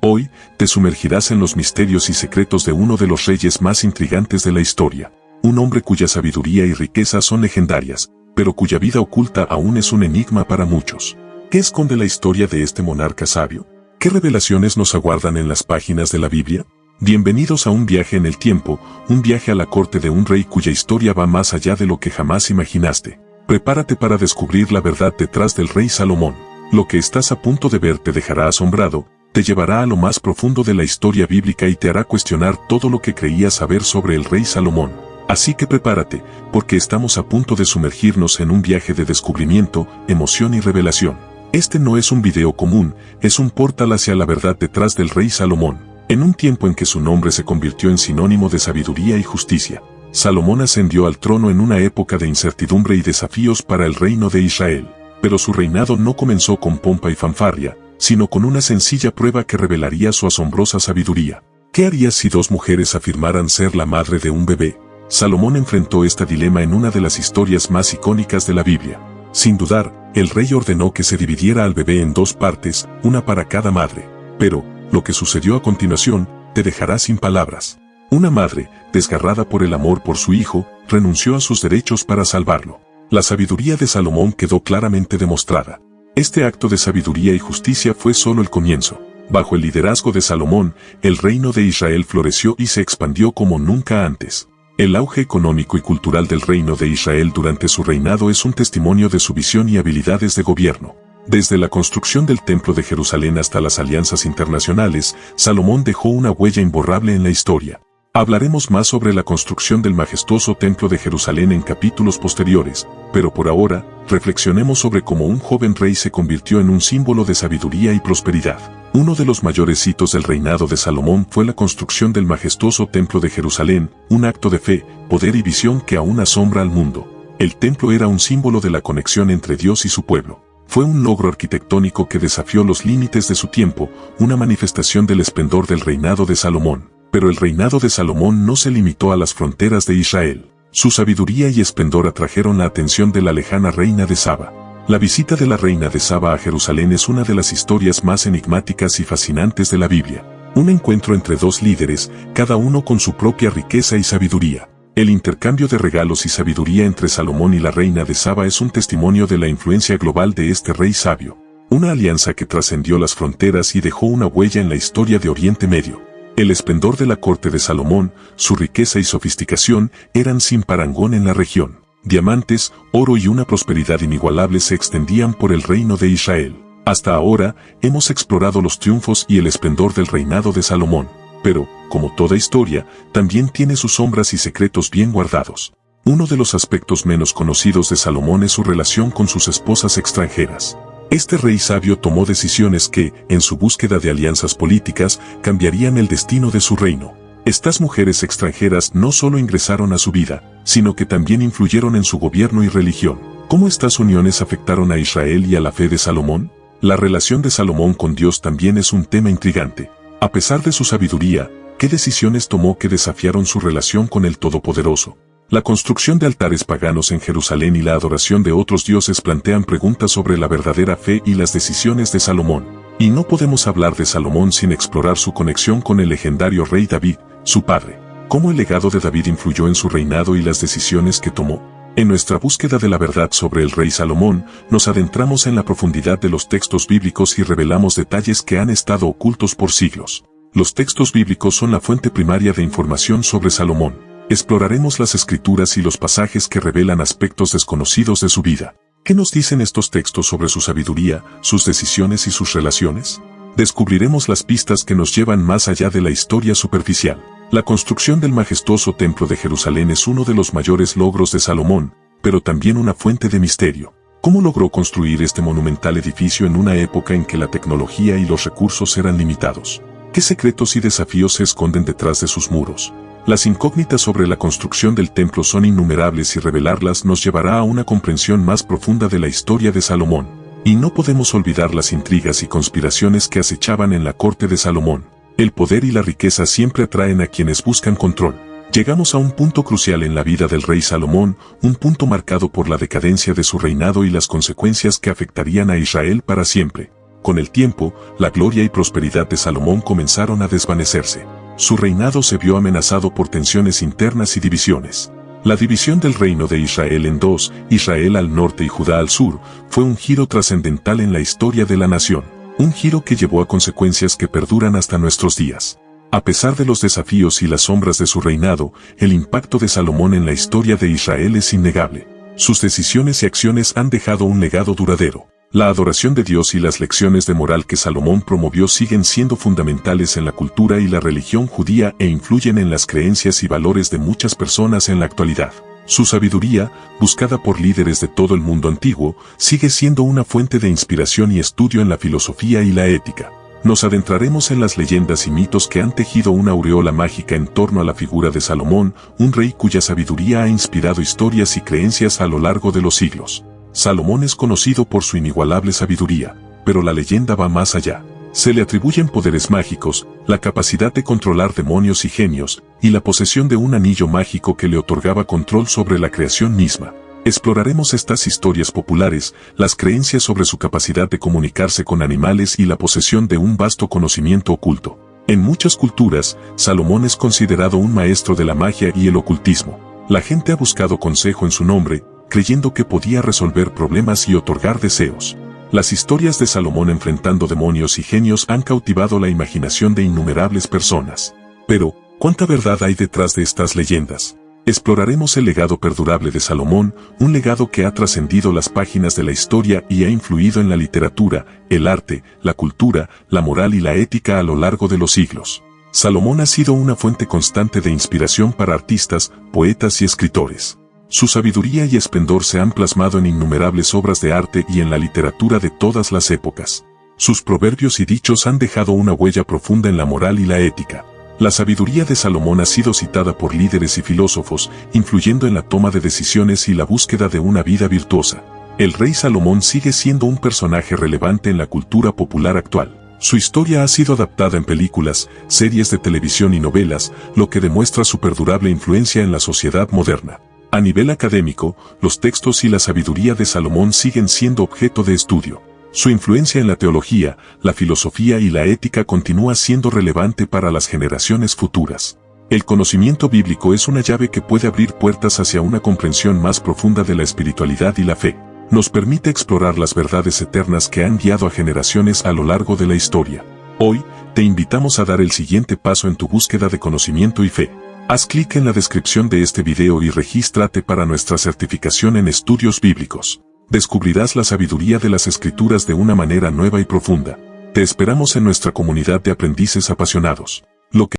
Hoy, te sumergirás en los misterios y secretos de uno de los reyes más intrigantes de la historia. Un hombre cuya sabiduría y riqueza son legendarias, pero cuya vida oculta aún es un enigma para muchos. ¿Qué esconde la historia de este monarca sabio? ¿Qué revelaciones nos aguardan en las páginas de la Biblia? Bienvenidos a un viaje en el tiempo, un viaje a la corte de un rey cuya historia va más allá de lo que jamás imaginaste. Prepárate para descubrir la verdad detrás del rey Salomón. Lo que estás a punto de ver te dejará asombrado, te llevará a lo más profundo de la historia bíblica y te hará cuestionar todo lo que creías saber sobre el rey Salomón. Así que prepárate, porque estamos a punto de sumergirnos en un viaje de descubrimiento, emoción y revelación. Este no es un video común, es un portal hacia la verdad detrás del rey Salomón. En un tiempo en que su nombre se convirtió en sinónimo de sabiduría y justicia, Salomón ascendió al trono en una época de incertidumbre y desafíos para el reino de Israel. Pero su reinado no comenzó con pompa y fanfarria, sino con una sencilla prueba que revelaría su asombrosa sabiduría. ¿Qué harías si dos mujeres afirmaran ser la madre de un bebé? Salomón enfrentó este dilema en una de las historias más icónicas de la Biblia. Sin dudar, el rey ordenó que se dividiera al bebé en dos partes, una para cada madre. Pero, lo que sucedió a continuación, te dejará sin palabras. Una madre, desgarrada por el amor por su hijo, renunció a sus derechos para salvarlo. La sabiduría de Salomón quedó claramente demostrada. Este acto de sabiduría y justicia fue solo el comienzo. Bajo el liderazgo de Salomón, el reino de Israel floreció y se expandió como nunca antes. El auge económico y cultural del reino de Israel durante su reinado es un testimonio de su visión y habilidades de gobierno. Desde la construcción del Templo de Jerusalén hasta las alianzas internacionales, Salomón dejó una huella imborrable en la historia. Hablaremos más sobre la construcción del majestuoso Templo de Jerusalén en capítulos posteriores, pero por ahora, reflexionemos sobre cómo un joven rey se convirtió en un símbolo de sabiduría y prosperidad. Uno de los mayores hitos del reinado de Salomón fue la construcción del majestuoso Templo de Jerusalén, un acto de fe, poder y visión que aún asombra al mundo. El templo era un símbolo de la conexión entre Dios y su pueblo. Fue un logro arquitectónico que desafió los límites de su tiempo, una manifestación del esplendor del reinado de Salomón. Pero el reinado de Salomón no se limitó a las fronteras de Israel. Su sabiduría y esplendor atrajeron la atención de la lejana reina de Saba. La visita de la reina de Saba a Jerusalén es una de las historias más enigmáticas y fascinantes de la Biblia. Un encuentro entre dos líderes, cada uno con su propia riqueza y sabiduría. El intercambio de regalos y sabiduría entre Salomón y la reina de Saba es un testimonio de la influencia global de este rey sabio. Una alianza que trascendió las fronteras y dejó una huella en la historia de Oriente Medio. El esplendor de la corte de Salomón, su riqueza y sofisticación, eran sin parangón en la región. Diamantes, oro y una prosperidad inigualable se extendían por el reino de Israel. Hasta ahora, hemos explorado los triunfos y el esplendor del reinado de Salomón. Pero, como toda historia, también tiene sus sombras y secretos bien guardados. Uno de los aspectos menos conocidos de Salomón es su relación con sus esposas extranjeras. Este rey sabio tomó decisiones que, en su búsqueda de alianzas políticas, cambiarían el destino de su reino. Estas mujeres extranjeras no solo ingresaron a su vida, sino que también influyeron en su gobierno y religión. ¿Cómo estas uniones afectaron a Israel y a la fe de Salomón? La relación de Salomón con Dios también es un tema intrigante. A pesar de su sabiduría, ¿qué decisiones tomó que desafiaron su relación con el Todopoderoso? La construcción de altares paganos en Jerusalén y la adoración de otros dioses plantean preguntas sobre la verdadera fe y las decisiones de Salomón. Y no podemos hablar de Salomón sin explorar su conexión con el legendario rey David, su padre. ¿Cómo el legado de David influyó en su reinado y las decisiones que tomó? En nuestra búsqueda de la verdad sobre el rey Salomón, nos adentramos en la profundidad de los textos bíblicos y revelamos detalles que han estado ocultos por siglos. Los textos bíblicos son la fuente primaria de información sobre Salomón. Exploraremos las escrituras y los pasajes que revelan aspectos desconocidos de su vida. ¿Qué nos dicen estos textos sobre su sabiduría, sus decisiones y sus relaciones? Descubriremos las pistas que nos llevan más allá de la historia superficial. La construcción del majestuoso Templo de Jerusalén es uno de los mayores logros de Salomón, pero también una fuente de misterio. ¿Cómo logró construir este monumental edificio en una época en que la tecnología y los recursos eran limitados? ¿Qué secretos y desafíos se esconden detrás de sus muros? Las incógnitas sobre la construcción del templo son innumerables y revelarlas nos llevará a una comprensión más profunda de la historia de Salomón. Y no podemos olvidar las intrigas y conspiraciones que acechaban en la corte de Salomón. El poder y la riqueza siempre atraen a quienes buscan control. Llegamos a un punto crucial en la vida del rey Salomón, un punto marcado por la decadencia de su reinado y las consecuencias que afectarían a Israel para siempre. Con el tiempo, la gloria y prosperidad de Salomón comenzaron a desvanecerse. Su reinado se vio amenazado por tensiones internas y divisiones. La división del reino de Israel en dos, Israel al norte y Judá al sur, fue un giro trascendental en la historia de la nación. Un giro que llevó a consecuencias que perduran hasta nuestros días. A pesar de los desafíos y las sombras de su reinado, el impacto de Salomón en la historia de Israel es innegable. Sus decisiones y acciones han dejado un legado duradero. La adoración de Dios y las lecciones de moral que Salomón promovió siguen siendo fundamentales en la cultura y la religión judía e influyen en las creencias y valores de muchas personas en la actualidad. Su sabiduría, buscada por líderes de todo el mundo antiguo, sigue siendo una fuente de inspiración y estudio en la filosofía y la ética. Nos adentraremos en las leyendas y mitos que han tejido una aureola mágica en torno a la figura de Salomón, un rey cuya sabiduría ha inspirado historias y creencias a lo largo de los siglos. Salomón es conocido por su inigualable sabiduría, pero la leyenda va más allá. Se le atribuyen poderes mágicos, la capacidad de controlar demonios y genios, y la posesión de un anillo mágico que le otorgaba control sobre la creación misma. Exploraremos estas historias populares, las creencias sobre su capacidad de comunicarse con animales y la posesión de un vasto conocimiento oculto. En muchas culturas, Salomón es considerado un maestro de la magia y el ocultismo. La gente ha buscado consejo en su nombre, creyendo que podía resolver problemas y otorgar deseos. Las historias de Salomón enfrentando demonios y genios han cautivado la imaginación de innumerables personas. Pero, ¿cuánta verdad hay detrás de estas leyendas? Exploraremos el legado perdurable de Salomón, un legado que ha trascendido las páginas de la historia y ha influido en la literatura, el arte, la cultura, la moral y la ética a lo largo de los siglos. Salomón ha sido una fuente constante de inspiración para artistas, poetas y escritores. Su sabiduría y esplendor se han plasmado en innumerables obras de arte y en la literatura de todas las épocas. Sus proverbios y dichos han dejado una huella profunda en la moral y la ética. La sabiduría de Salomón ha sido citada por líderes y filósofos, influyendo en la toma de decisiones y la búsqueda de una vida virtuosa. El rey Salomón sigue siendo un personaje relevante en la cultura popular actual. Su historia ha sido adaptada en películas, series de televisión y novelas, lo que demuestra su perdurable influencia en la sociedad moderna. A nivel académico, los textos y la sabiduría de Salomón siguen siendo objeto de estudio. Su influencia en la teología, la filosofía y la ética continúa siendo relevante para las generaciones futuras. El conocimiento bíblico es una llave que puede abrir puertas hacia una comprensión más profunda de la espiritualidad y la fe. Nos permite explorar las verdades eternas que han guiado a generaciones a lo largo de la historia. Hoy, te invitamos a dar el siguiente paso en tu búsqueda de conocimiento y fe. Haz clic en la descripción de este video y regístrate para nuestra certificación en estudios bíblicos. Descubrirás la sabiduría de las Escrituras de una manera nueva y profunda. Te esperamos en nuestra comunidad de aprendices apasionados. Lo que